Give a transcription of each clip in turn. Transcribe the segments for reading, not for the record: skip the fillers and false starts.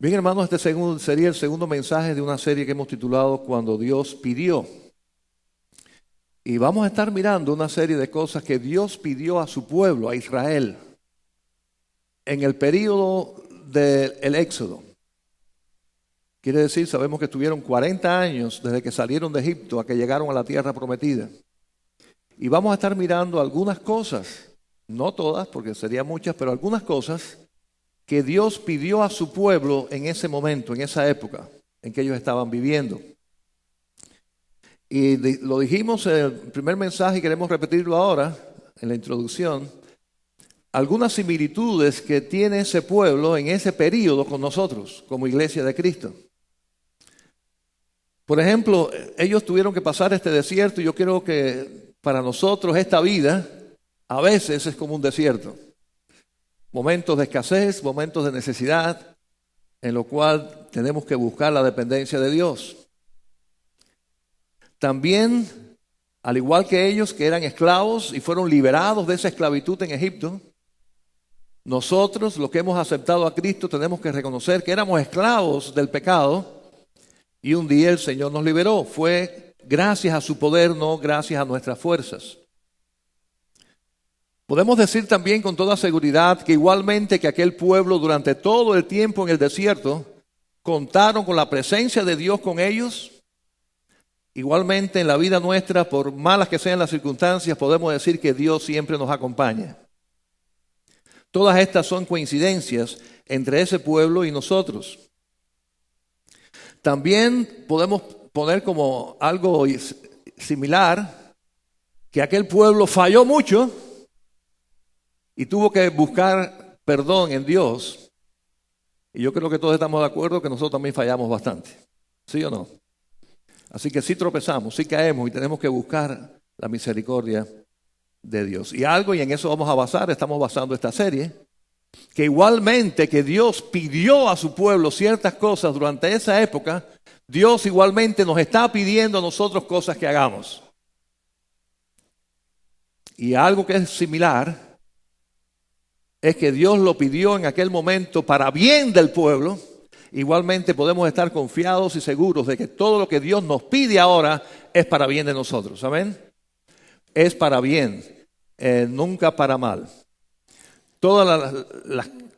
Bien, hermanos, sería el segundo mensaje de una serie que hemos titulado Cuando Dios pidió. Y vamos a estar mirando una serie de cosas que Dios pidió a su pueblo, a Israel, en el período del Éxodo. Quiere decir, sabemos que estuvieron 40 años desde que salieron de Egipto a que llegaron a la tierra prometida. Y vamos a estar mirando algunas cosas, no todas, porque serían muchas, pero algunas cosas que Dios pidió a su pueblo en ese momento, en esa época en que ellos estaban viviendo. Y lo dijimos en el primer mensaje y queremos repetirlo ahora, en la introducción, algunas similitudes que tiene ese pueblo en ese período con nosotros, como Iglesia de Cristo. Por ejemplo, ellos tuvieron que pasar este desierto y yo creo que para nosotros esta vida a veces es como un desierto. Momentos de escasez, momentos de necesidad, en lo cual tenemos que buscar la dependencia de Dios. También, al igual que ellos que eran esclavos y fueron liberados de esa esclavitud en Egipto, nosotros, los que hemos aceptado a Cristo, tenemos que reconocer que éramos esclavos del pecado y un día el Señor nos liberó. Fue gracias a su poder, no gracias a nuestras fuerzas. Podemos decir también con toda seguridad que igualmente que aquel pueblo durante todo el tiempo en el desierto contaron con la presencia de Dios con ellos. Igualmente en la vida nuestra, por malas que sean las circunstancias, podemos decir que Dios siempre nos acompaña. Todas estas son coincidencias entre ese pueblo y nosotros. También podemos poner como algo similar que aquel pueblo falló mucho y tuvo que buscar perdón en Dios. Y yo creo que todos estamos de acuerdo que nosotros también fallamos bastante. ¿Sí o no? Así que sí tropezamos, sí caemos y tenemos que buscar la misericordia de Dios. Y en eso vamos a basar, estamos basando esta serie, que igualmente que Dios pidió a su pueblo ciertas cosas durante esa época, Dios igualmente nos está pidiendo a nosotros cosas que hagamos. Y algo que es similar es que Dios lo pidió en aquel momento para bien del pueblo. Igualmente podemos estar confiados y seguros de que todo lo que Dios nos pide ahora es para bien de nosotros. ¿Amén? Es para bien, nunca para mal. Todas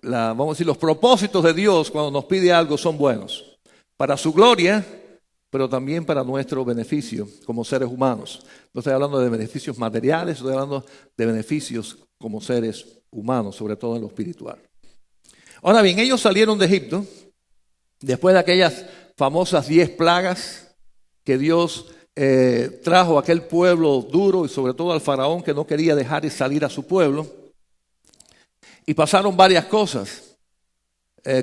vamos a decir, los propósitos de Dios cuando nos pide algo son buenos. Para su gloria, pero también para nuestro beneficio como seres humanos. No estoy hablando de beneficios materiales, estoy hablando de beneficios como seres humanos, sobre todo en lo espiritual. Ahora bien, ellos salieron de Egipto después de aquellas famosas 10 plagas que Dios trajo a aquel pueblo duro y sobre todo al faraón que no quería dejar salir a su pueblo. Y pasaron varias cosas.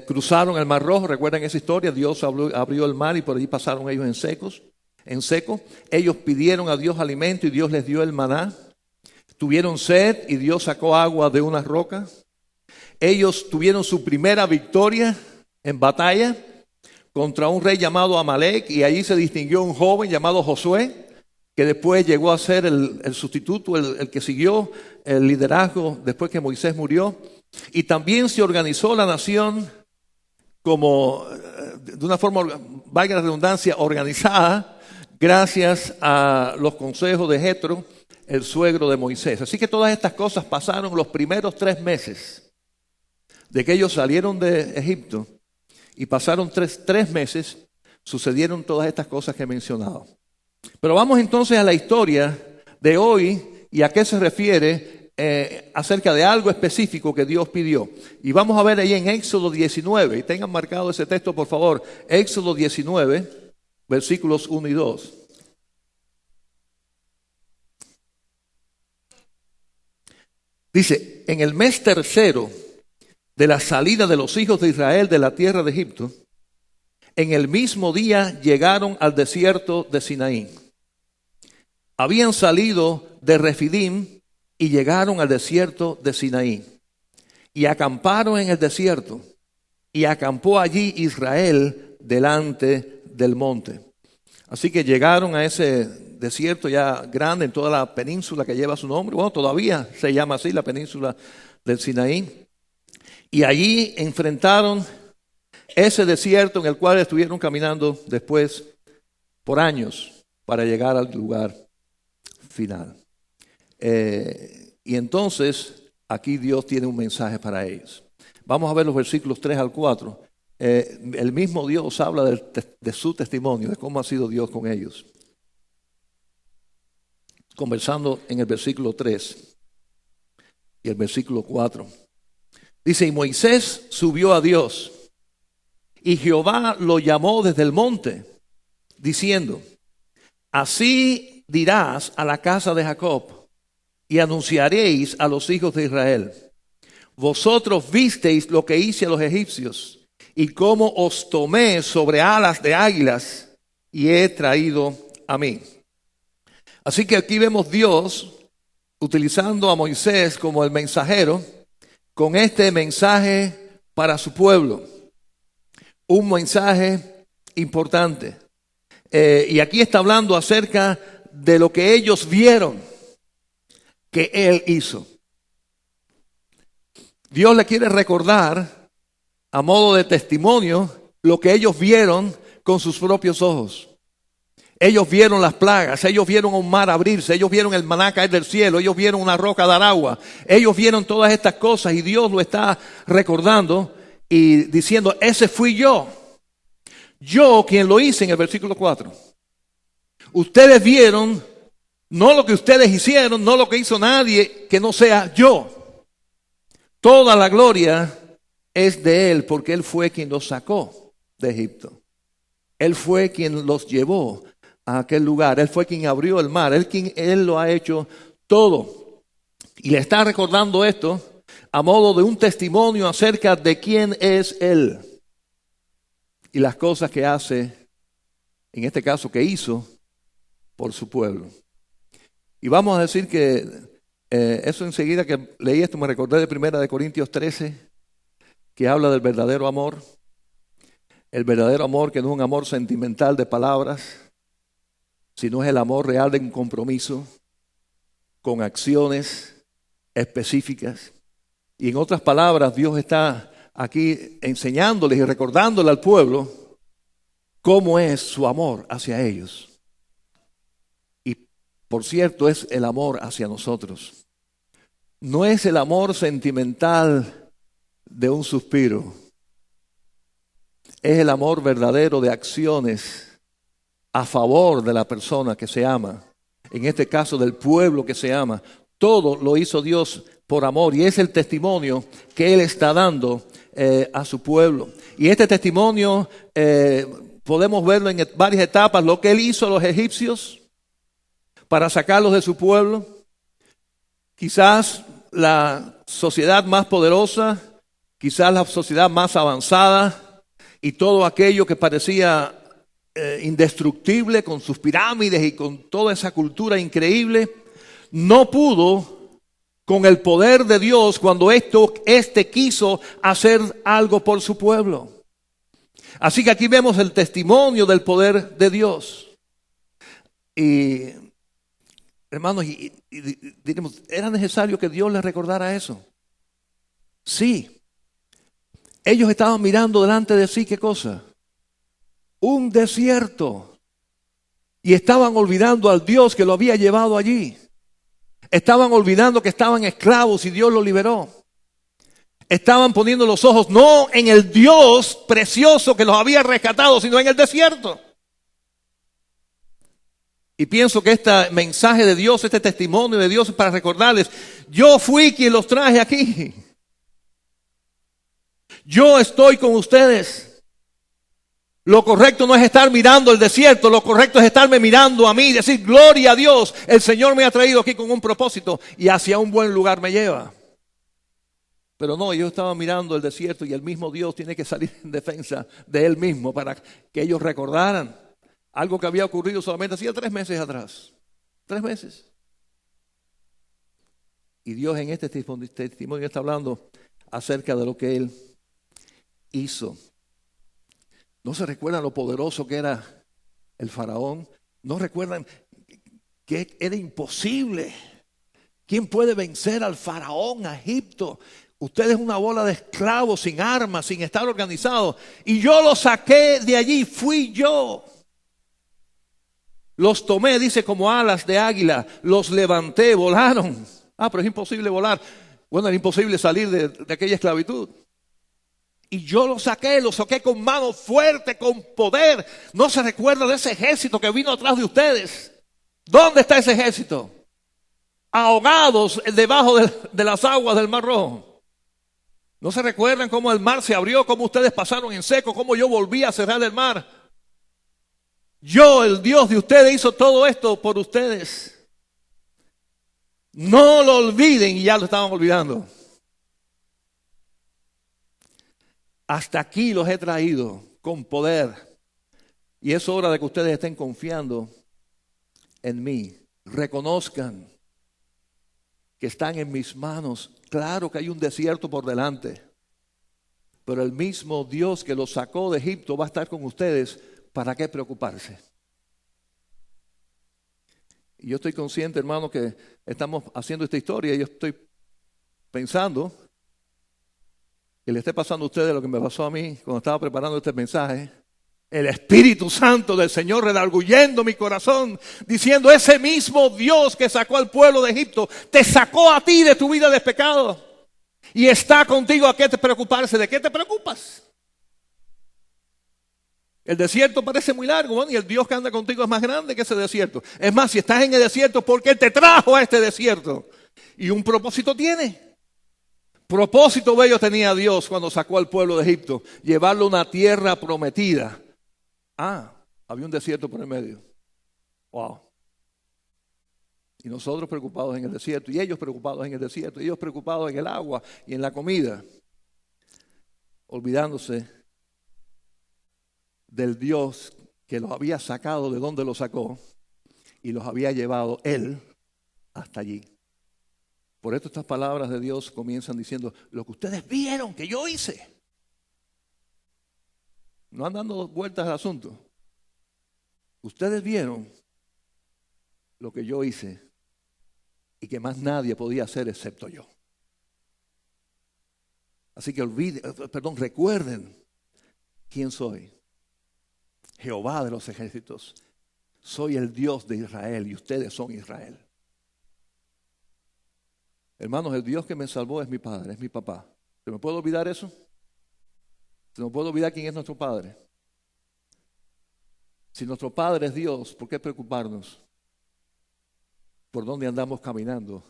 Cruzaron el Mar Rojo, recuerdan esa historia, Dios abrió el mar y por allí pasaron ellos en seco. Ellos pidieron a Dios alimento y Dios les dio el maná. Tuvieron sed y Dios sacó agua de una roca. Ellos tuvieron su primera victoria en batalla contra un rey llamado Amalek y allí se distinguió un joven llamado Josué que después llegó a ser el sustituto, el que siguió el liderazgo después que Moisés murió. Y también se organizó la nación como, de una forma, valga la redundancia, organizada gracias a los consejos de Jetro, el suegro de Moisés. Así que todas estas cosas pasaron los primeros 3 meses de que ellos salieron de Egipto y pasaron 3 meses, sucedieron todas estas cosas que he mencionado. Pero vamos entonces a la historia de hoy y a qué se refiere acerca de algo específico que Dios pidió. Y vamos a ver ahí en Éxodo 19, y tengan marcado ese texto por favor, Éxodo 19, versículos 1 y 2. Dice, en el mes tercero de la salida de los hijos de Israel de la tierra de Egipto, en el mismo día llegaron al desierto de Sinaí. Habían salido de Refidim y llegaron al desierto de Sinaí. Y acamparon en el desierto. Y acampó allí Israel delante del monte. Así que llegaron a ese desierto ya grande en toda la península que lleva su nombre. Bueno, todavía se llama así la península del Sinaí. Y allí enfrentaron ese desierto en el cual estuvieron caminando después por años para llegar al lugar final. Y entonces aquí Dios tiene un mensaje para ellos. Vamos a ver los versículos 3 al 4. El mismo Dios habla de su testimonio, de cómo ha sido Dios con ellos. Conversando en el versículo 3 y el versículo 4. Dice, y Moisés subió a Dios, y Jehová lo llamó desde el monte, diciendo, así dirás a la casa de Jacob, y anunciaréis a los hijos de Israel. Vosotros visteis lo que hice a los egipcios, y cómo os tomé sobre alas de águilas, y he traído a mí. Así que aquí vemos Dios utilizando a Moisés como el mensajero, con este mensaje para su pueblo. Un mensaje importante. Y aquí está hablando acerca de lo que ellos vieron que Él hizo. Dios le quiere recordar, a modo de testimonio, lo que ellos vieron con sus propios ojos. Ellos vieron las plagas, ellos vieron un mar abrirse, ellos vieron el maná caer del cielo, ellos vieron una roca dar agua, ellos vieron todas estas cosas y Dios lo está recordando y diciendo, ese fui yo quien lo hice en el versículo 4. Ustedes vieron no lo que ustedes hicieron, no lo que hizo nadie que no sea yo. Toda la gloria es de Él porque Él fue quien los sacó de Egipto. Él fue quien los llevó a aquel lugar. Él fue quien abrió el mar. Él lo ha hecho todo. Y le está recordando esto a modo de un testimonio acerca de quién es Él. Y las cosas que hace, en este caso que hizo, por su pueblo. Y vamos a decir que eso enseguida que leí esto me recordé de 1 Corintios 13, que habla del verdadero amor. El verdadero amor que no es un amor sentimental de palabras, sino es el amor real de un compromiso con acciones específicas. Y en otras palabras, Dios está aquí enseñándoles y recordándole al pueblo cómo es su amor hacia ellos. Y por cierto, es el amor hacia nosotros. No es el amor sentimental de un suspiro. Es el amor verdadero de acciones a favor de la persona que se ama. En este caso del pueblo que se ama. Todo lo hizo Dios por amor y es el testimonio que Él está dando a su pueblo. Y este testimonio podemos verlo en varias etapas. Lo que Él hizo a los egipcios para sacarlos de su pueblo. Quizás la sociedad más poderosa, quizás la sociedad más avanzada y todo aquello que parecía indestructible con sus pirámides y con toda esa cultura increíble, no pudo con el poder de Dios cuando este quiso hacer algo por su pueblo. Así que aquí vemos el testimonio del poder de Dios. Y hermanos, y diremos, ¿era necesario que Dios les recordara eso? Sí. Ellos estaban mirando delante de sí, ¿qué cosa? Un desierto. Y estaban olvidando al Dios que lo había llevado allí. Estaban olvidando que estaban esclavos y Dios los liberó. Estaban poniendo los ojos no en el Dios precioso que los había rescatado, sino en el desierto. Y pienso que este mensaje de Dios, este testimonio de Dios es para recordarles, yo fui quien los traje aquí. Yo estoy con ustedes. Lo correcto no es estar mirando el desierto, lo correcto es estarme mirando a mí y decir, gloria a Dios, el Señor me ha traído aquí con un propósito y hacia un buen lugar me lleva. Pero no, yo estaba mirando el desierto y el mismo Dios tiene que salir en defensa de Él mismo para que ellos recordaran algo que había ocurrido solamente hacía 3 meses atrás. 3 meses. Y Dios en este testimonio está hablando acerca de lo que Él hizo. ¿No se recuerdan lo poderoso que era el faraón? ¿No recuerdan que era imposible? ¿Quién puede vencer al faraón, a Egipto? Usted es una bola de esclavos sin armas, sin estar organizados. Y yo los saqué de allí, fui yo. Los tomé, dice, como alas de águila, los levanté, volaron. Pero es imposible volar. Bueno, era imposible salir de aquella esclavitud. Y yo los saqué con mano fuerte, con poder. No se recuerda de ese ejército que vino atrás de ustedes. ¿Dónde está ese ejército? Ahogados debajo de las aguas del Mar Rojo. ¿No se recuerdan cómo el mar se abrió, cómo ustedes pasaron en seco, cómo yo volví a cerrar el mar? Yo, el Dios de ustedes, hizo todo esto por ustedes. No lo olviden, y ya lo estaban olvidando. Hasta aquí los he traído con poder. Y es hora de que ustedes estén confiando en mí. Reconozcan que están en mis manos. Claro que hay un desierto por delante, pero el mismo Dios que los sacó de Egipto va a estar con ustedes. ¿Para qué preocuparse? Y yo estoy consciente, hermano, que estamos haciendo esta historia y yo estoy pensando que le esté pasando a ustedes lo que me pasó a mí cuando estaba preparando este mensaje. El Espíritu Santo del Señor redarguyendo mi corazón, diciendo: ese mismo Dios que sacó al pueblo de Egipto, te sacó a ti de tu vida de pecado y está contigo. ¿A qué te preocuparse? ¿De qué te preocupas? El desierto parece muy largo, bueno, y el Dios que anda contigo es más grande que ese desierto. Es más, si estás en el desierto, porque Él te trajo a este desierto. Y un propósito tiene. Propósito bello tenía Dios cuando sacó al pueblo de Egipto: llevarlo a una tierra prometida. Había un desierto por el medio. Wow. Y nosotros preocupados en el desierto, y ellos preocupados en el desierto, y ellos preocupados en el agua y en la comida, olvidándose del Dios que los había sacado de donde los sacó y los había llevado Él hasta allí. Por esto estas palabras de Dios comienzan diciendo: lo que ustedes vieron que yo hice. No andan dando vueltas al asunto. Ustedes vieron lo que yo hice y que más nadie podía hacer excepto yo. Así que recuerden quién soy. Jehová de los ejércitos. Soy el Dios de Israel y ustedes son Israel. Hermanos, el Dios que me salvó es mi Padre, es mi papá. ¿Se me puede olvidar eso? ¿Se me puede olvidar quién es nuestro Padre? Si nuestro Padre es Dios, ¿por qué preocuparnos por dónde andamos caminando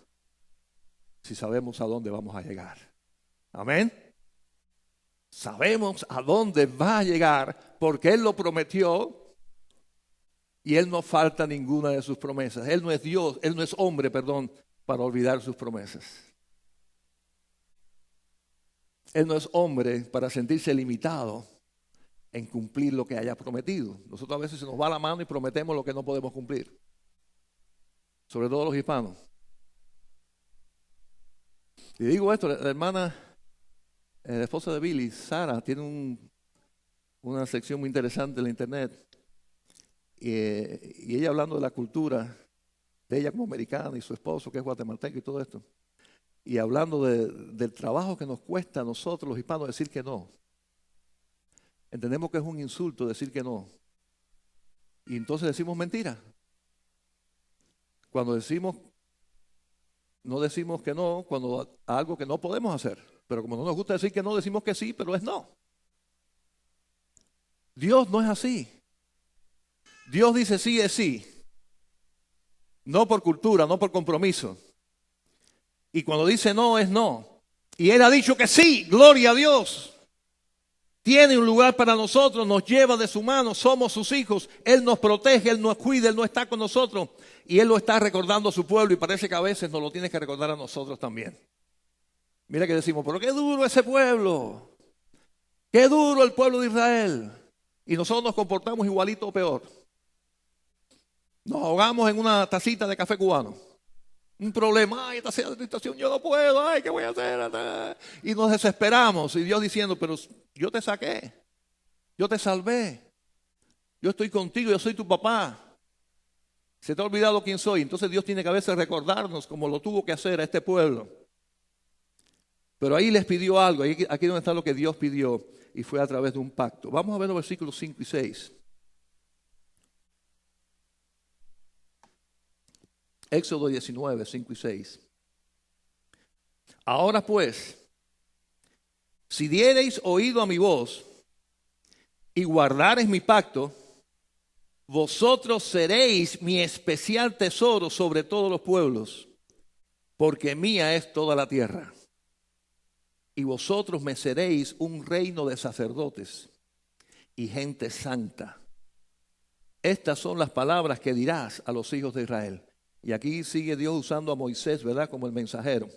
si sabemos a dónde vamos a llegar? Amén. Sabemos a dónde va a llegar porque Él lo prometió y Él no falta ninguna de sus promesas. Él no es Dios, Él no es hombre, para olvidar sus promesas. Él no es hombre para sentirse limitado en cumplir lo que haya prometido. Nosotros a veces se nos va la mano y prometemos lo que no podemos cumplir. Sobre todo los hispanos. Y digo esto, la esposa de Billy, Sara, tiene una sección muy interesante en la internet. Y ella hablando de la cultura de ella como americana y su esposo que es guatemalteco y todo esto. Y hablando del trabajo que nos cuesta a nosotros los hispanos decir que no. Entendemos que es un insulto decir que no. Y entonces decimos mentira. Cuando no decimos que no cuando algo que no podemos hacer. Pero como no nos gusta decir que no, decimos que sí, pero es no. Dios no es así. Dios dice sí es sí. No por cultura, no por compromiso. Y cuando dice no, es no. Y Él ha dicho que sí, gloria a Dios. Tiene un lugar para nosotros, nos lleva de su mano, somos sus hijos. Él nos protege, Él nos cuida, Él no está con nosotros. Y Él lo está recordando a su pueblo y parece que a veces nos lo tiene que recordar a nosotros también. Mira que decimos, pero qué duro ese pueblo. Qué duro el pueblo de Israel. Y nosotros nos comportamos igualito o peor. Nos ahogamos en una tacita de café cubano. Un problema, esta situación yo no puedo, ¿qué voy a hacer? Y nos desesperamos. Y Dios diciendo, pero yo te saqué, yo te salvé, yo estoy contigo, yo soy tu papá. Se te ha olvidado quién soy. Entonces Dios tiene que a veces recordarnos como lo tuvo que hacer a este pueblo. Pero ahí les pidió algo, aquí donde está lo que Dios pidió, y fue a través de un pacto. Vamos a ver los versículos 5 y 6. Éxodo 19, 5 y 6. Ahora pues, si diereis oído a mi voz y guardareis mi pacto, vosotros seréis mi especial tesoro sobre todos los pueblos, porque mía es toda la tierra. Y vosotros me seréis un reino de sacerdotes y gente santa. Estas son las palabras que dirás a los hijos de Israel. Y aquí sigue Dios usando a Moisés, ¿verdad?, como el mensajero.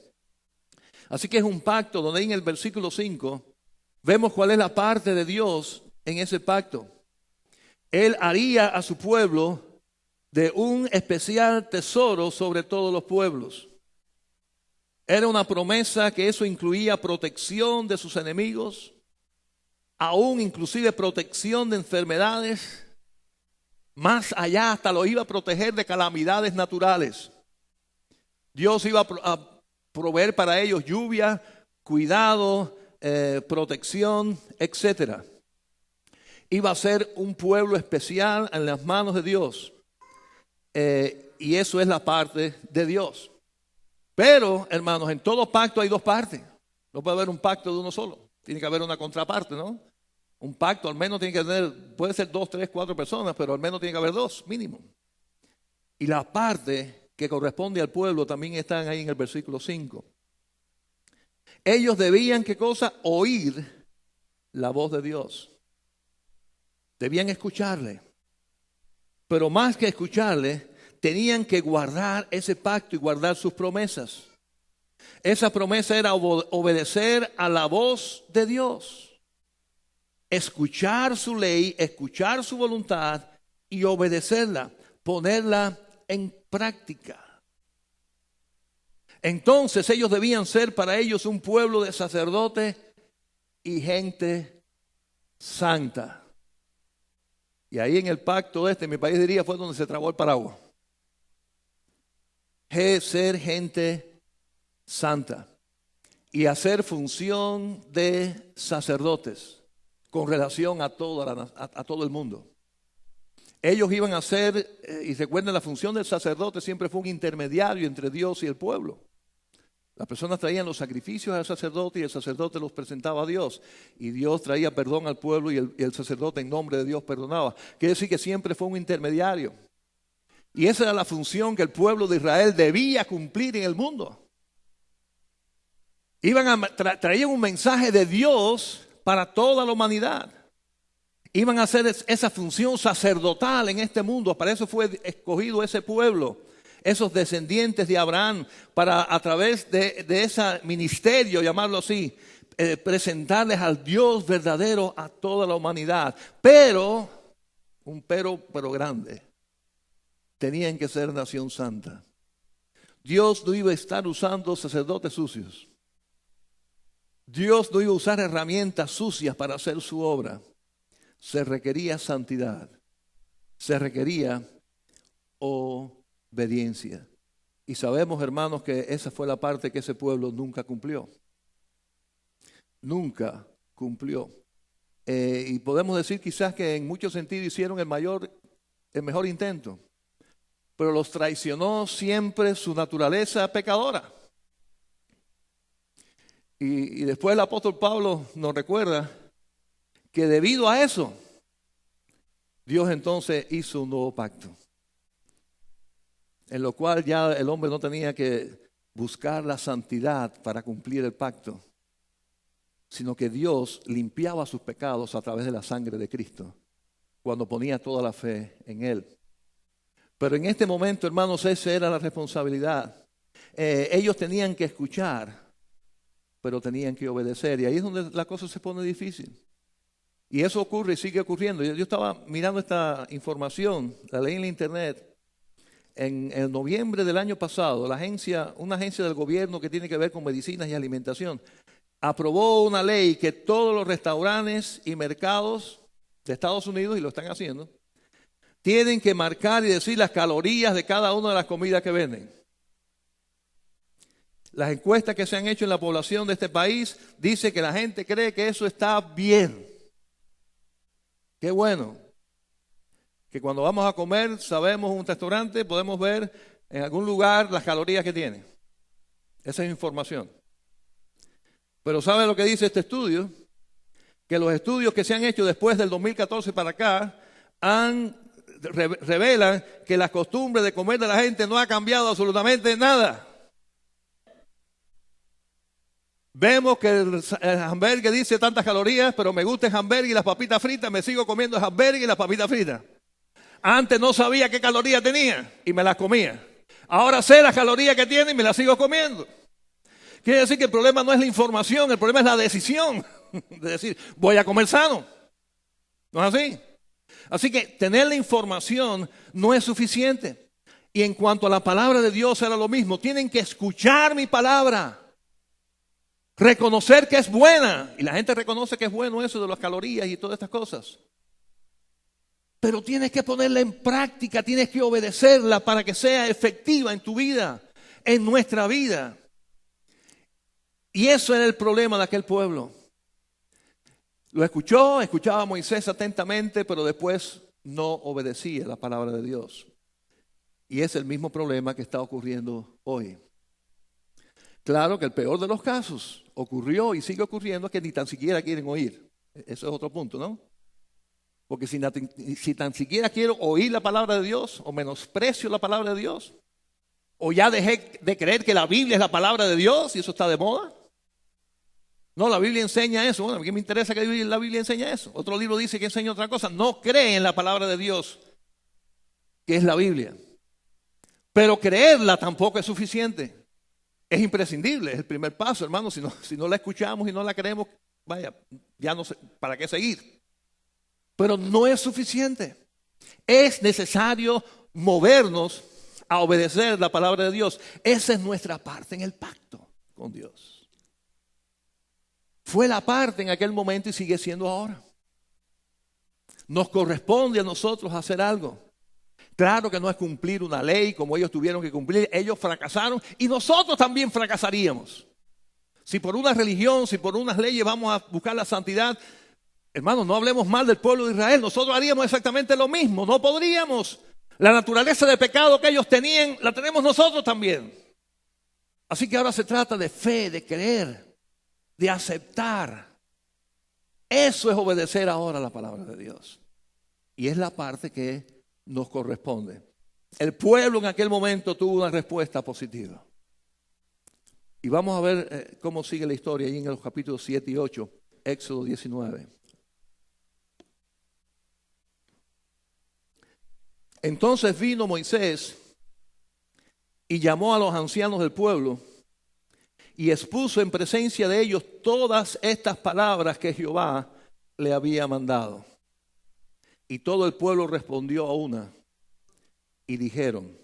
Así que es un pacto donde en el versículo 5 vemos cuál es la parte de Dios en ese pacto. Él haría a su pueblo de un especial tesoro sobre todos los pueblos. Era una promesa que eso incluía protección de sus enemigos, aún inclusive protección de enfermedades. Más allá, hasta lo iba a proteger de calamidades naturales. Dios iba a proveer para ellos lluvia, cuidado, protección, etc. Iba a ser un pueblo especial en las manos de Dios. Y eso es la parte de Dios. Pero, hermanos, en todo pacto hay dos partes. No puede haber un pacto de uno solo. Tiene que haber una contraparte, ¿no? Un pacto al menos tiene que tener, puede ser 2, 3, 4 personas, pero al menos tiene que haber 2, mínimo. Y la parte que corresponde al pueblo también están ahí en el versículo 5. Ellos debían, ¿qué cosa? Oír la voz de Dios. Debían escucharle. Pero más que escucharle, tenían que guardar ese pacto y guardar sus promesas. Esa promesa era obedecer a la voz de Dios. Escuchar su ley, escuchar su voluntad y obedecerla, ponerla en práctica. Entonces ellos debían ser para ellos un pueblo de sacerdotes y gente santa. Y ahí en el pacto mi país diría, fue donde se trabó el paraguas. Ser gente santa y hacer función de sacerdotes con relación a todo el mundo. Ellos iban a ser, y recuerden, la función del sacerdote siempre fue un intermediario entre Dios y el pueblo. Las personas traían los sacrificios al sacerdote y el sacerdote los presentaba a Dios. Y Dios traía perdón al pueblo y el sacerdote en nombre de Dios perdonaba. Quiere decir que siempre fue un intermediario. Y esa era la función que el pueblo de Israel debía cumplir en el mundo. Traían un mensaje de Dios para toda la humanidad. Iban a hacer esa función sacerdotal en este mundo. Para eso fue escogido ese pueblo, esos descendientes de Abraham, para a través de ese ministerio, llamarlo así, presentarles al Dios verdadero a toda la humanidad. Pero, un pero grande. Tenían que ser nación santa. Dios no iba a estar usando sacerdotes sucios. Dios no iba a usar herramientas sucias para hacer su obra. Se requería santidad. Se requería obediencia. Y sabemos, hermanos, que esa fue la parte que ese pueblo nunca cumplió. Nunca cumplió. Y podemos decir quizás que en muchos sentidos hicieron el mejor intento. Pero los traicionó siempre su naturaleza pecadora. Y después el apóstol Pablo nos recuerda que debido a eso, Dios entonces hizo un nuevo pacto, en lo cual ya el hombre no tenía que buscar la santidad para cumplir el pacto, sino que Dios limpiaba sus pecados a través de la sangre de Cristo, cuando ponía toda la fe en Él. Pero en este momento, hermanos, esa era la responsabilidad. Ellos tenían que escuchar, pero tenían que obedecer. Y ahí es donde la cosa se pone difícil. Y eso ocurre y sigue ocurriendo. Yo estaba mirando esta información, la leí en la internet. En noviembre del año pasado, una agencia del gobierno que tiene que ver con medicinas y alimentación, aprobó una ley que todos los restaurantes y mercados de Estados Unidos, y lo están haciendo, tienen que marcar y decir las calorías de cada una de las comidas que venden. Las encuestas que se han hecho en la población de este país dicen que la gente cree que eso está bien. Qué bueno. Que cuando vamos a comer, sabemos un restaurante, podemos ver en algún lugar las calorías que tiene. Esa es información. Pero ¿sabe lo que dice este estudio? Que los estudios que se han hecho después del 2014 para acá revelan que la costumbre de comer de la gente no ha cambiado absolutamente nada. Vemos que el hamburgues dice tantas calorías, pero me gusta el hamburgues y las papitas fritas, me sigo comiendo el hamburgues y las papitas fritas. Antes no sabía qué calorías tenía y me las comía. Ahora sé las calorías que tiene y me las sigo comiendo. Quiere decir que el problema no es la información, el problema es la decisión de decir, voy a comer sano. ¿No es así? Así que tener la información no es suficiente. Y en cuanto a la palabra de Dios era lo mismo. Tienen que escuchar mi palabra. Reconocer que es buena. Y la gente reconoce que es bueno eso de las calorías y todas estas cosas. Pero tienes que ponerla en práctica, tienes que obedecerla para que sea efectiva en tu vida, en nuestra vida. Y eso era el problema de aquel pueblo. Lo escuchaba a Moisés atentamente, pero después no obedecía la palabra de Dios. Y es el mismo problema que está ocurriendo hoy. Claro que el peor de los casos ocurrió y sigue ocurriendo, que ni tan siquiera quieren oír. Eso es otro punto, ¿no? Porque si tan siquiera quiero oír la palabra de Dios, o menosprecio la palabra de Dios, o ya dejé de creer que la Biblia es la palabra de Dios y eso está de moda. No, la Biblia enseña eso. Bueno, ¿a qué me interesa que la Biblia enseña eso? Otro libro dice que enseña otra cosa. No cree en la palabra de Dios, que es la Biblia. Pero creerla tampoco es suficiente. Es imprescindible, es el primer paso, hermano. Si no la escuchamos y no la creemos, vaya, ya no sé, ¿para qué seguir? Pero no es suficiente. Es necesario movernos a obedecer la palabra de Dios. Esa es nuestra parte en el pacto con Dios. Fue la parte en aquel momento y sigue siendo ahora. Nos corresponde a nosotros hacer algo. Claro que no es cumplir una ley como ellos tuvieron que cumplir. Ellos fracasaron y nosotros también fracasaríamos. Si por una religión, si por unas leyes vamos a buscar la santidad, hermanos, no hablemos mal del pueblo de Israel. Nosotros haríamos exactamente lo mismo. No podríamos. La naturaleza de pecado que ellos tenían, la tenemos nosotros también. Así que ahora se trata de fe, de creer, de aceptar. Eso es obedecer ahora la palabra de Dios. Y es la parte que nos corresponde. El pueblo en aquel momento tuvo una respuesta positiva. Y vamos a ver cómo sigue la historia ahí en los capítulos 7 y 8, Éxodo 19. Entonces vino Moisés y llamó a los ancianos del pueblo y expuso en presencia de ellos todas estas palabras que Jehová le había mandado. Y todo el pueblo respondió a una y dijeron,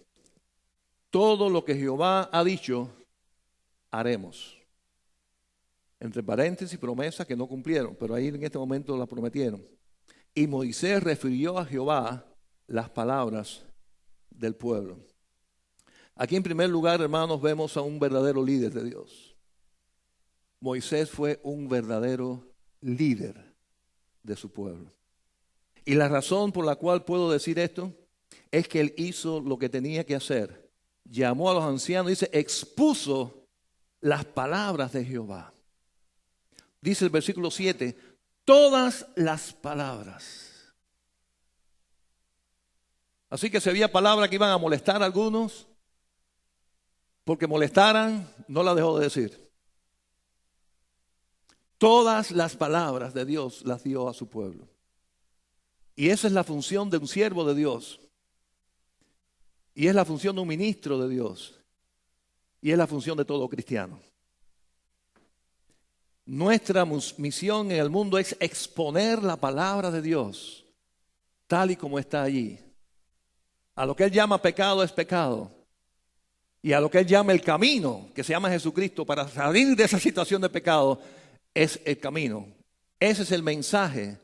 todo lo que Jehová ha dicho, haremos. Entre paréntesis, promesa que no cumplieron, pero ahí en este momento la prometieron. Y Moisés refirió a Jehová las palabras del pueblo. Aquí en primer lugar, hermanos, vemos a un verdadero líder de Dios. Moisés fue un verdadero líder de su pueblo. Y la razón por la cual puedo decir esto es que él hizo lo que tenía que hacer. Llamó a los ancianos, dice, expuso las palabras de Jehová. Dice el versículo 7, todas las palabras. Así que si había palabras que iban a molestar a algunos, porque molestaran, no las dejó de decir. Todas las palabras de Dios las dio a su pueblo. Y esa es la función de un siervo de Dios. Y es la función de un ministro de Dios. Y es la función de todo cristiano. Nuestra misión en el mundo es exponer la palabra de Dios tal y como está allí. A lo que Él llama pecado es pecado. Y a lo que Él llama el camino, que se llama Jesucristo, para salir de esa situación de pecado, es el camino. Ese es el mensaje.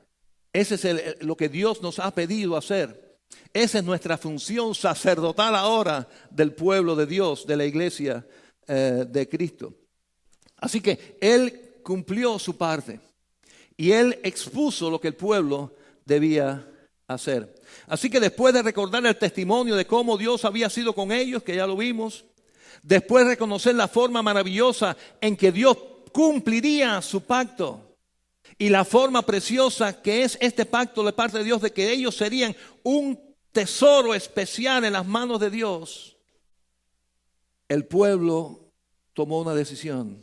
Ese es lo que Dios nos ha pedido hacer. Esa es nuestra función sacerdotal ahora del pueblo de Dios, de la iglesia de Cristo. Así que Él cumplió su parte y Él expuso lo que el pueblo debía hacer. Así que después de recordar el testimonio de cómo Dios había sido con ellos, que ya lo vimos, después de reconocer la forma maravillosa en que Dios cumpliría su pacto y la forma preciosa que es este pacto de parte de Dios de que ellos serían un tesoro especial en las manos de Dios, el pueblo tomó una decisión.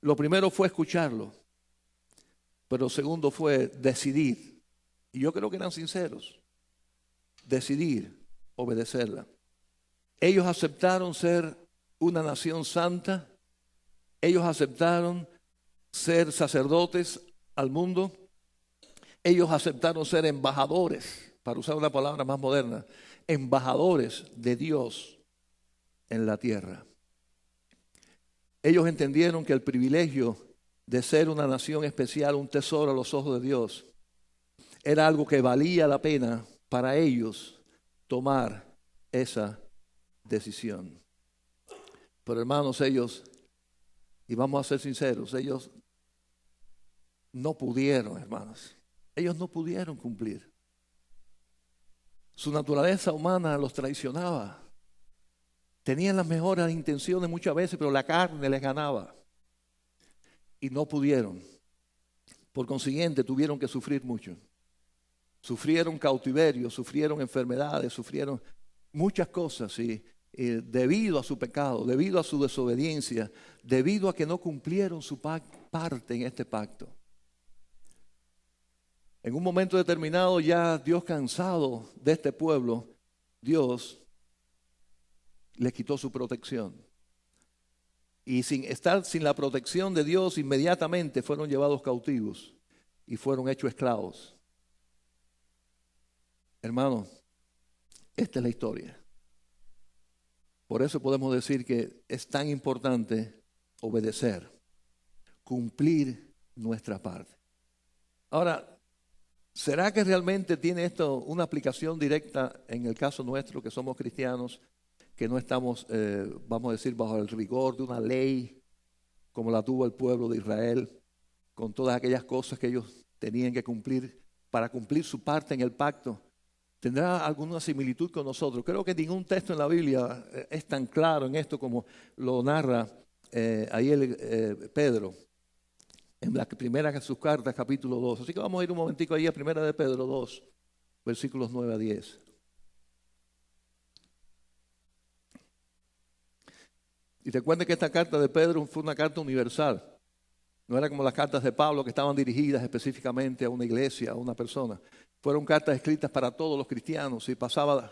Lo primero fue escucharlo, pero lo segundo fue decidir. Y yo creo que eran sinceros. Decidir obedecerla. Ellos aceptaron ser una nación santa. Ellos aceptaron ser sacerdotes al mundo. Ellos aceptaron ser embajadores, para usar una palabra más moderna, embajadores de Dios en la tierra. Ellos entendieron que el privilegio de ser una nación especial, un tesoro a los ojos de Dios, era algo que valía la pena para ellos tomar esa decisión. Pero hermanos, ellos, y vamos a ser sinceros, ellos no pudieron, hermanos. Ellos no pudieron cumplir. Su naturaleza humana los traicionaba. Tenían las mejores intenciones muchas veces, pero la carne les ganaba. Y no pudieron. Por consiguiente, tuvieron que sufrir mucho. Sufrieron cautiverio, sufrieron enfermedades, sufrieron muchas cosas. Y debido a su pecado, debido a su desobediencia, debido a que no cumplieron su parte en este pacto. En un momento determinado, ya Dios, cansado de este pueblo, Dios les quitó su protección. Y sin la protección de Dios, inmediatamente fueron llevados cautivos y fueron hechos esclavos. Hermanos, esta es la historia. Por eso podemos decir que es tan importante obedecer, cumplir nuestra parte. Ahora, ¿será que realmente tiene esto una aplicación directa en el caso nuestro, que somos cristianos, que no estamos, vamos a decir, bajo el rigor de una ley como la tuvo el pueblo de Israel, con todas aquellas cosas que ellos tenían que cumplir para cumplir su parte en el pacto? ¿Tendrá alguna similitud con nosotros? Creo que ningún texto en la Biblia es tan claro en esto como lo narra ahí Pedro, en la primera de sus cartas, capítulo 2. Así que vamos a ir un momentico ahí a primera de Pedro 2, versículos 9 a 10. Y recuerden que esta carta de Pedro fue una carta universal. No era como las cartas de Pablo que estaban dirigidas específicamente a una iglesia, a una persona. Fueron cartas escritas para todos los cristianos y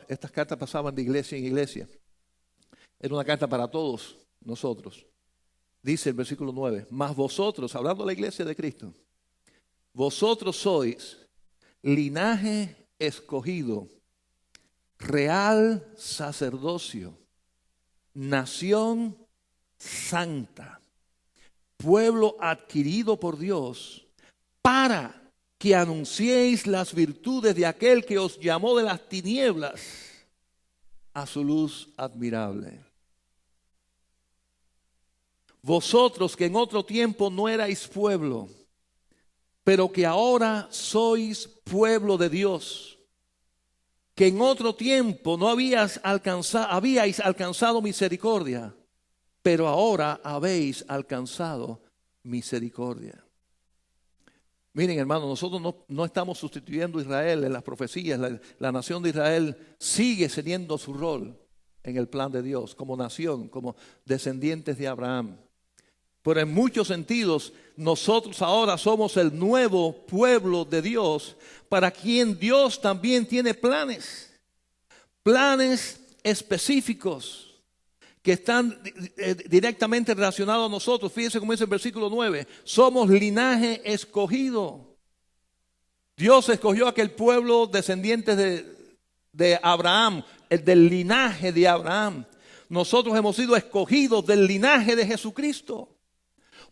estas cartas pasaban de iglesia en iglesia. Era una carta para todos nosotros. Dice el versículo 9, mas vosotros, hablando de la iglesia de Cristo, vosotros sois linaje escogido, real sacerdocio, nación santa, pueblo adquirido por Dios, para que anunciéis las virtudes de aquel que os llamó de las tinieblas a su luz admirable. Vosotros que en otro tiempo no erais pueblo, pero que ahora sois pueblo de Dios, que en otro tiempo no habíais alcanzado misericordia, pero ahora habéis alcanzado misericordia. Miren, hermanos, nosotros no estamos sustituyendo a Israel en las profecías. La nación de Israel sigue teniendo su rol en el plan de Dios, como nación, como descendientes de Abraham. Pero en muchos sentidos, nosotros ahora somos el nuevo pueblo de Dios, para quien Dios también tiene planes específicos que están directamente relacionados a nosotros. Fíjense cómo dice el versículo 9, somos linaje escogido. Dios escogió a aquel pueblo descendientes de Abraham, el del linaje de Abraham. Nosotros hemos sido escogidos del linaje de Jesucristo.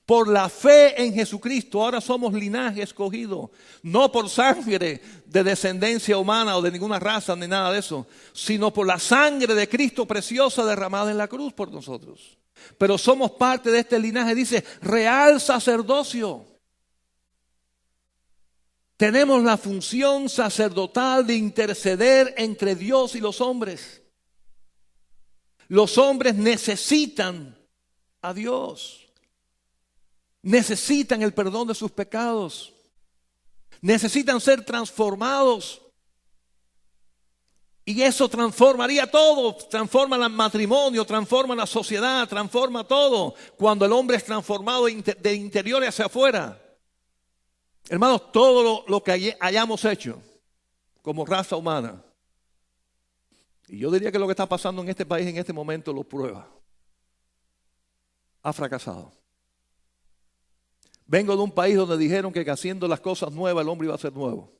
Por la fe en Jesucristo, ahora somos linaje escogido, no por sangre de descendencia humana o de ninguna raza ni nada de eso, sino por la sangre de Cristo preciosa derramada en la cruz por nosotros. Pero somos parte de este linaje, dice, real sacerdocio. Tenemos la función sacerdotal de interceder entre Dios y los hombres. Los hombres necesitan a Dios. Necesitan el perdón de sus pecados. Necesitan ser transformados. Y eso transformaría todo. Transforma el matrimonio, transforma la sociedad, transforma todo. Cuando el hombre es transformado de interior hacia afuera. Hermanos, todo lo que hayamos hecho como raza humana, y yo diría que lo que está pasando en este país en este momento lo prueba, ha fracasado. Vengo de un país donde dijeron que haciendo las cosas nuevas el hombre iba a ser nuevo.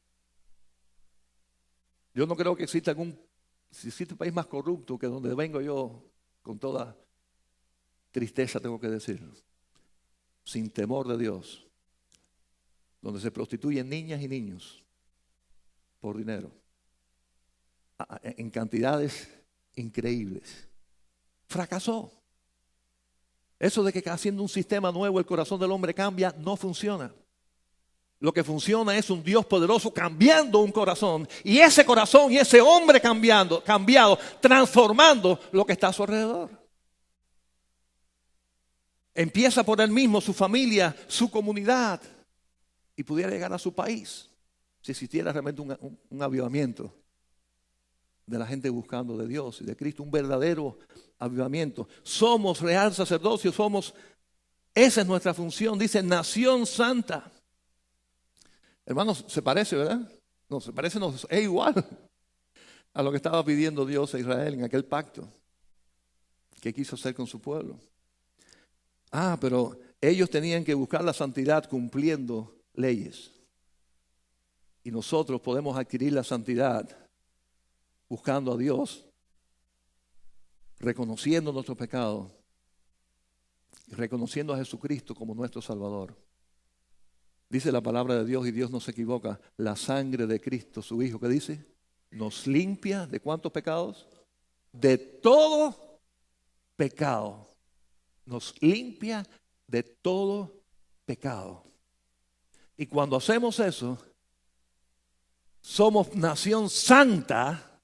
Yo no creo que exista si existe un país más corrupto que donde vengo yo, con toda tristeza tengo que decirlo, sin temor de Dios, donde se prostituyen niñas y niños por dinero, en cantidades increíbles. Fracasó. Eso de que haciendo un sistema nuevo el corazón del hombre cambia, no funciona. Lo que funciona es un Dios poderoso cambiando un corazón, y ese corazón y ese hombre cambiado, transformando lo que está a su alrededor. Empieza por él mismo, su familia, su comunidad, y pudiera llegar a su país, si existiera realmente un avivamiento de la gente buscando de Dios y de Cristo, un verdadero avivamiento. Somos real sacerdocio, esa es nuestra función, dice nación santa. Hermanos, se parece, ¿verdad? No, se parece, no, es igual a lo que estaba pidiendo Dios a Israel en aquel pacto que quiso hacer con su pueblo. Pero ellos tenían que buscar la santidad cumpliendo leyes. Y nosotros podemos adquirir la santidad buscando a Dios, reconociendo nuestro pecado y reconociendo a Jesucristo como nuestro Salvador. Dice la palabra de Dios, y Dios no se equivoca, la sangre de Cristo, su Hijo, ¿qué dice? Nos limpia ¿de cuántos pecados? De todo pecado. Nos limpia de todo pecado. Y cuando hacemos eso, somos nación santa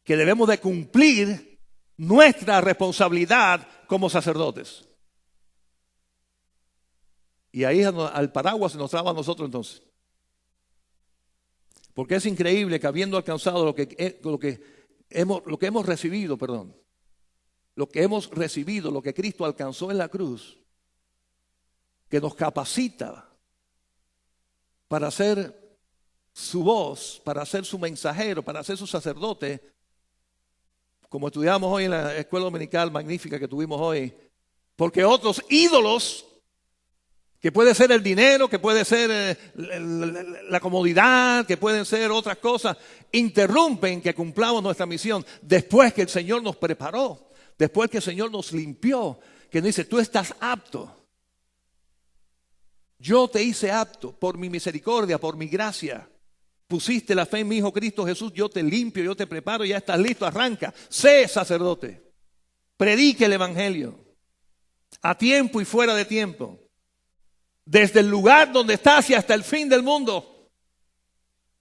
que debemos de cumplir nuestra responsabilidad como sacerdotes. Y ahí al paraguas se nos traba a nosotros entonces. Porque es increíble que habiendo alcanzado lo que hemos recibido, lo que Cristo alcanzó en la cruz, que nos capacita para ser su voz, para ser su mensajero, para ser su sacerdote, como estudiamos hoy en la escuela dominical magnífica que tuvimos hoy, porque otros ídolos, que puede ser el dinero, que puede ser la comodidad, que pueden ser otras cosas, interrumpen que cumplamos nuestra misión después que el Señor nos preparó, después que el Señor nos limpió, que nos dice, tú estás apto. Yo te hice apto por mi misericordia, por mi gracia. Pusiste la fe en mi Hijo Cristo Jesús, yo te limpio, yo te preparo, ya estás listo, arranca. Sé sacerdote, predique el Evangelio, a tiempo y fuera de tiempo. Desde el lugar donde estás y hasta el fin del mundo,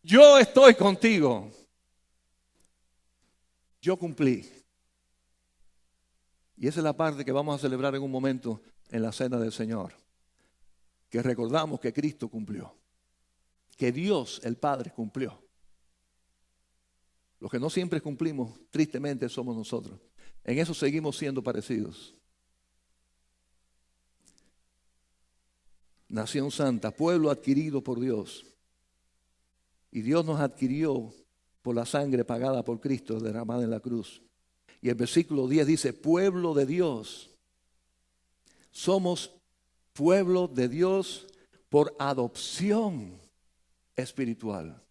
yo estoy contigo. Yo cumplí. Y esa es la parte que vamos a celebrar en un momento en la cena del Señor. Que recordamos que Cristo cumplió. Que Dios, el Padre, cumplió. Los que no siempre cumplimos, tristemente, somos nosotros. En eso seguimos siendo parecidos. Nación santa, pueblo adquirido por Dios. Y Dios nos adquirió por la sangre pagada por Cristo derramada en la cruz. Y el versículo 10 dice, pueblo de Dios. Somos pueblo de Dios por adopción espiritual.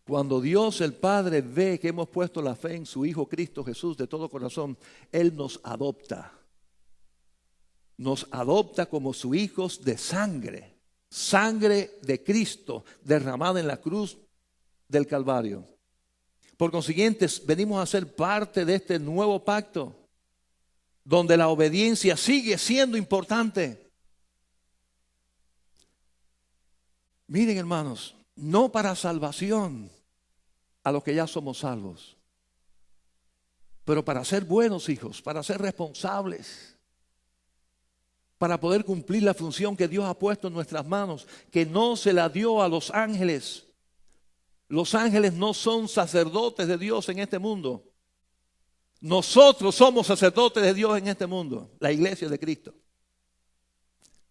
Cuando Dios el Padre ve que hemos puesto la fe en su Hijo Cristo Jesús de todo corazón, Él nos adopta. nos adopta como sus hijos de sangre, sangre de Cristo derramada en la cruz del Calvario. Por consiguiente, venimos a ser parte de este nuevo pacto, donde la obediencia sigue siendo importante. Miren, hermanos, no para salvación a los que ya somos salvos, pero para ser buenos hijos, para ser responsables, para poder cumplir la función que Dios ha puesto en nuestras manos, que no se la dio a los ángeles. Los ángeles no son sacerdotes de Dios en este mundo. Nosotros somos sacerdotes de Dios en este mundo, la iglesia de Cristo.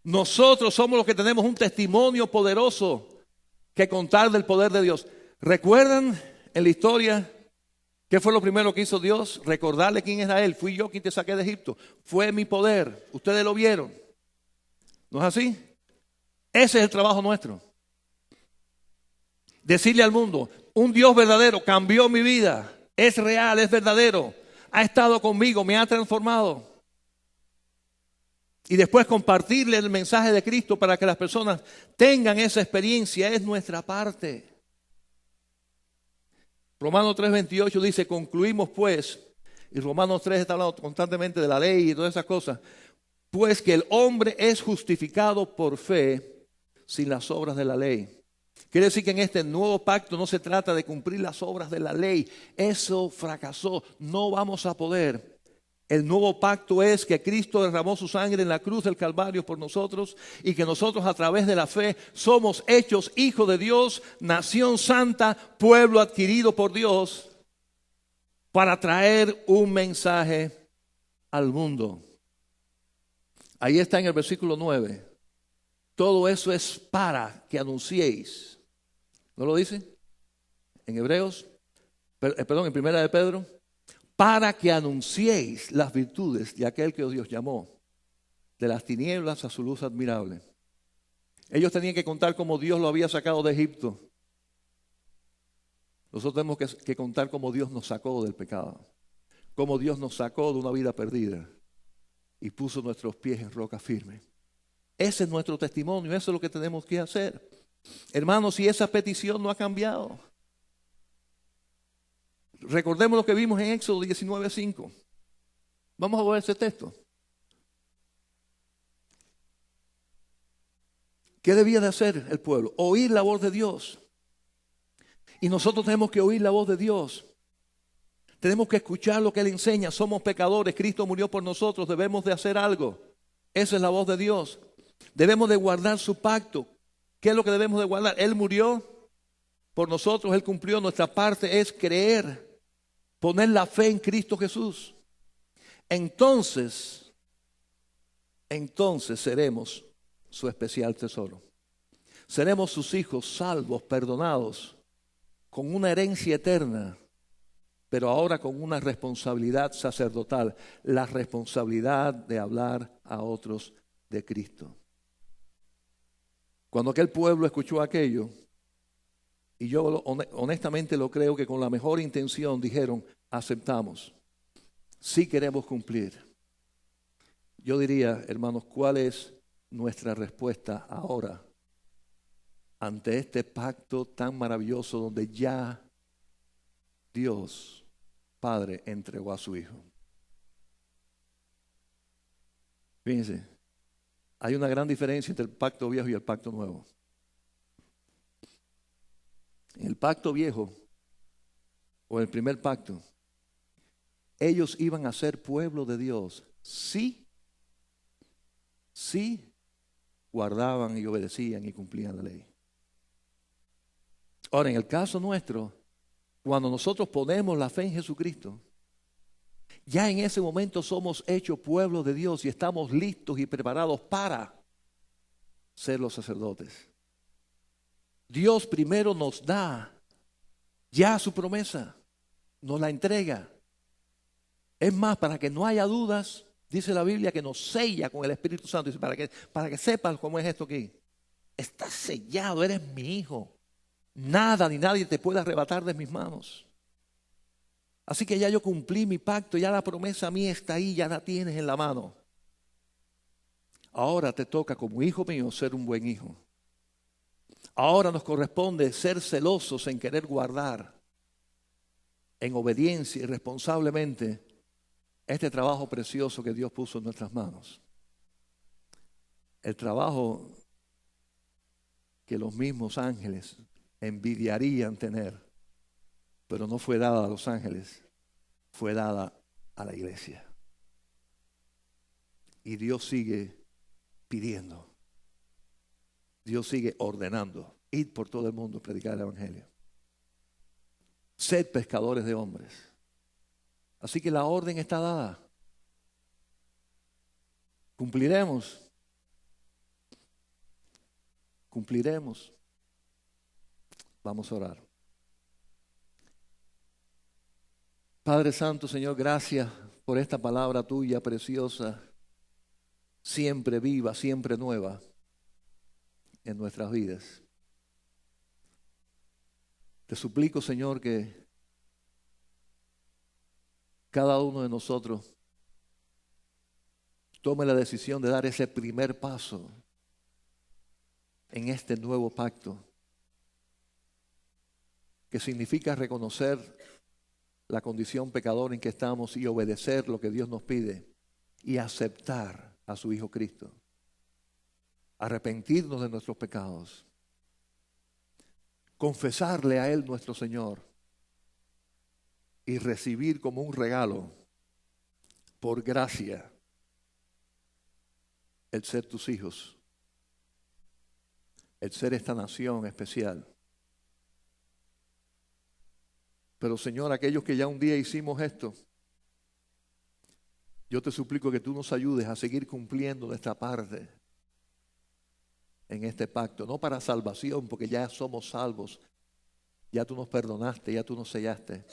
Nosotros somos los que tenemos un testimonio poderoso que contar del poder de Dios. ¿Recuerdan en la historia qué fue lo primero que hizo Dios? Recordarle quién era Él. Fui yo quien te saqué de Egipto. Fue mi poder. Ustedes lo vieron. ¿No es así? Ese es el trabajo nuestro. Decirle al mundo, un Dios verdadero cambió mi vida. Es real, es verdadero. Ha estado conmigo, me ha transformado. Y después compartirle el mensaje de Cristo para que las personas tengan esa experiencia, es nuestra parte. Romanos 3:28 dice, concluimos pues, y Romanos 3 está hablando constantemente de la ley y todas esas cosas, pues que el hombre es justificado por fe sin las obras de la ley. Quiere decir que en este nuevo pacto no se trata de cumplir las obras de la ley. Eso fracasó, no vamos a poder. El nuevo pacto es que Cristo derramó su sangre en la cruz del Calvario por nosotros y que nosotros a través de la fe somos hechos hijos de Dios, nación santa, pueblo adquirido por Dios para traer un mensaje al mundo. Ahí está en el versículo 9. Todo eso es para que anunciéis. ¿No lo dice? En Hebreos, en Primera de Pedro. Para que anunciéis las virtudes de aquel que Dios llamó de las tinieblas a su luz admirable. Ellos tenían que contar cómo Dios lo había sacado de Egipto. Nosotros tenemos que contar cómo Dios nos sacó del pecado, cómo Dios nos sacó de una vida perdida y puso nuestros pies en roca firme. Ese es nuestro testimonio, eso es lo que tenemos que hacer. Hermanos, si esa petición no ha cambiado, recordemos lo que vimos en Éxodo 19:5. Vamos a ver ese texto. ¿Qué debía de hacer el pueblo? Oír la voz de Dios. Y nosotros tenemos que oír la voz de Dios. Tenemos que escuchar lo que Él enseña. Somos pecadores, Cristo murió por nosotros, debemos de hacer algo. Esa es la voz de Dios. Debemos de guardar su pacto. ¿Qué es lo que debemos de guardar? Él murió por nosotros, Él cumplió. Nuestra parte es creer. Poner la fe en Cristo Jesús. Entonces seremos su especial tesoro. Seremos sus hijos salvos, perdonados, con una herencia eterna, pero ahora con una responsabilidad sacerdotal, la responsabilidad de hablar a otros de Cristo. Cuando aquel pueblo escuchó aquello, y yo honestamente lo creo que con la mejor intención dijeron, aceptamos, sí queremos cumplir. Yo diría, hermanos, ¿cuál es nuestra respuesta ahora ante este pacto tan maravilloso donde ya Dios Padre entregó a su Hijo? Fíjense, hay una gran diferencia entre el pacto viejo y el pacto nuevo. En el pacto viejo, o el primer pacto, ellos iban a ser pueblo de Dios si guardaban y obedecían y cumplían la ley. Ahora, en el caso nuestro, cuando nosotros ponemos la fe en Jesucristo, ya en ese momento somos hechos pueblo de Dios y estamos listos y preparados para ser los sacerdotes. Dios primero nos da ya su promesa, nos la entrega. Es más, para que no haya dudas, dice la Biblia que nos sella con el Espíritu Santo. Dice, para que sepas cómo es esto aquí. Estás sellado, eres mi hijo. Nada ni nadie te puede arrebatar de mis manos. Así que ya yo cumplí mi pacto, ya la promesa mía está ahí, ya la tienes en la mano. Ahora te toca como hijo mío ser un buen hijo. Ahora nos corresponde ser celosos en querer guardar en obediencia y responsablemente este trabajo precioso que Dios puso en nuestras manos. El trabajo que los mismos ángeles envidiarían tener, pero no fue dada a los ángeles, fue dada a la iglesia. Y Dios sigue pidiendo. Dios sigue ordenando. Id por todo el mundo, predicar el evangelio. Sed pescadores de hombres. Así que la orden está dada. Cumpliremos. Cumpliremos. Vamos a orar. Padre Santo, Señor, gracias por esta palabra tuya preciosa, siempre viva, siempre nueva en nuestras vidas. Te suplico, Señor, que cada uno de nosotros tome la decisión de dar ese primer paso en este nuevo pacto, que significa reconocer la condición pecadora en que estamos y obedecer lo que Dios nos pide y aceptar a su Hijo Cristo. Arrepentirnos de nuestros pecados. Confesarle a Él nuestro Señor y recibir como un regalo, por gracia, el ser tus hijos, el ser esta nación especial. Pero Señor, aquellos que ya un día hicimos esto, yo te suplico que tú nos ayudes a seguir cumpliendo nuestra parte en este pacto, no para salvación, porque ya somos salvos, ya tú nos perdonaste, ya tú nos sellaste,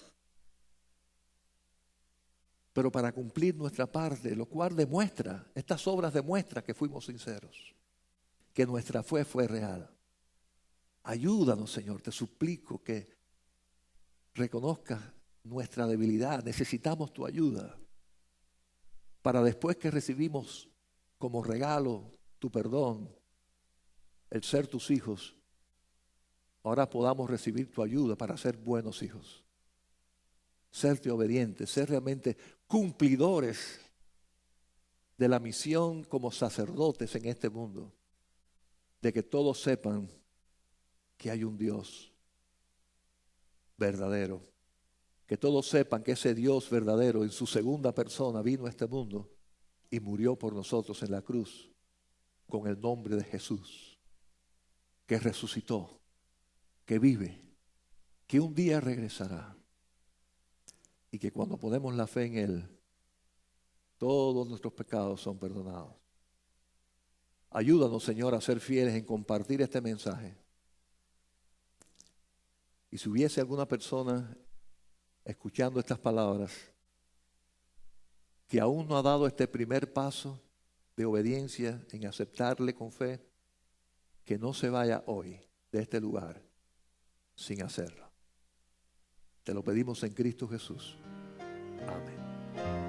pero para cumplir nuestra parte, lo cual demuestra, estas obras demuestran que fuimos sinceros, que nuestra fe fue real. Ayúdanos, Señor, te suplico que reconozcas nuestra debilidad, necesitamos tu ayuda, para después que recibimos como regalo tu perdón, el ser tus hijos, ahora podamos recibir tu ayuda para ser buenos hijos, serte obedientes, ser realmente cumplidores de la misión como sacerdotes en este mundo, de que todos sepan que hay un Dios verdadero, que todos sepan que ese Dios verdadero en su segunda persona vino a este mundo y murió por nosotros en la cruz con el nombre de Jesús, que resucitó, que vive, que un día regresará y que cuando ponemos la fe en Él, todos nuestros pecados son perdonados. Ayúdanos, Señor, a ser fieles en compartir este mensaje. Y si hubiese alguna persona escuchando estas palabras que aún no ha dado este primer paso de obediencia en aceptarle con fe, que no se vaya hoy de este lugar sin hacerlo. Te lo pedimos en Cristo Jesús. Amén.